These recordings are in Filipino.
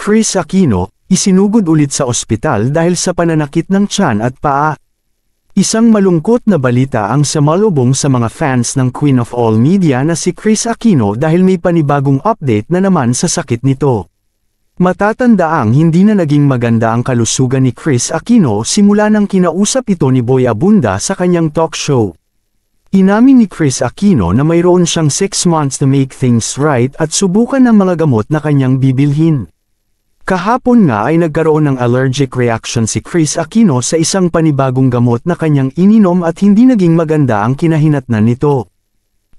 Kris Aquino, isinugod ulit sa ospital dahil sa pananakit ng tiyan at paa. Isang malungkot na balita ang sumalubong sa mga fans ng Queen of All Media na si Kris Aquino dahil may panibagong update na naman sa sakit nito. Matatandaang hindi na naging maganda ang kalusugan ni Kris Aquino simula nang kinausap ito ni Boy Abunda sa kanyang talk show. Inamin ni Kris Aquino na mayroon siyang 6 months to make things right at subukan ng mga gamot na kanyang bibilhin. Kahapon nga ay nagkaroon ng allergic reaction si Kris Aquino sa isang panibagong gamot na kanyang ininom at hindi naging maganda ang kinahinatnan nito.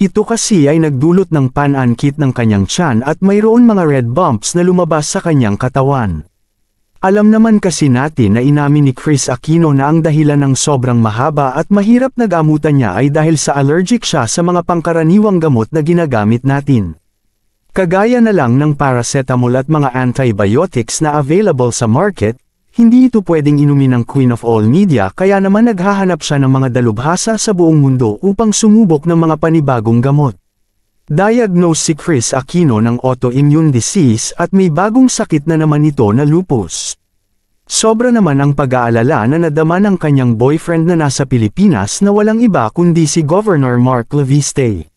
Ito kasi ay nagdulot ng pananakit ng kanyang tiyan at mayroon mga red bumps na lumabas sa kanyang katawan. Alam naman kasi natin na inamin ni Kris Aquino na ang dahilan ng sobrang mahaba at mahirap na gamutan niya ay dahil sa allergic siya sa mga pangkaraniwang gamot na ginagamit natin. Kagaya na lang ng paracetamol at mga antibiotics na available sa market, hindi ito pwedeng inumin ng Queen of All Media kaya naman naghahanap siya ng mga dalubhasa sa buong mundo upang sumubok ng mga panibagong gamot. Diagnosed si Kris Aquino ng autoimmune disease at may bagong sakit na naman ito na lupus. Sobra naman ang pag-aalala na nadama ng kanyang boyfriend na nasa Pilipinas na walang iba kundi si Governor Mark Leviste.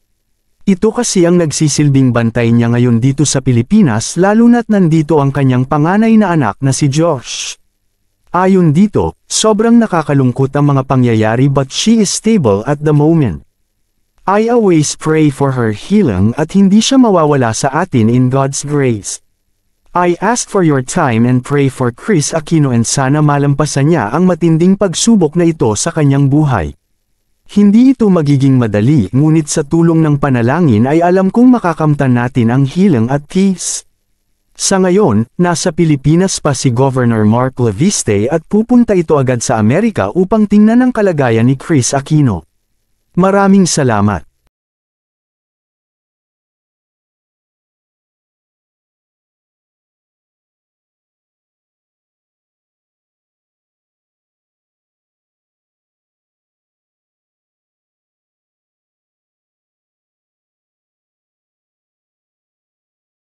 Ito kasi ang nagsisilbing bantay niya ngayon dito sa Pilipinas lalo na't nandito ang kanyang panganay na anak na si Josh. Ayon dito, sobrang nakakalungkot ang mga pangyayari but she is stable at the moment. I always pray for her healing at hindi siya mawawala sa atin in God's grace. I ask for your time and pray for Kris Aquino and sana malampasan niya ang matinding pagsubok na ito sa kanyang buhay. Hindi ito magiging madali ngunit sa tulong ng panalangin ay alam kong makakamtan natin ang healing at peace. Sa ngayon, nasa Pilipinas pa si Governor Mark Leviste at pupunta ito agad sa Amerika upang tingnan ang kalagayan ni Kris Aquino. Maraming salamat.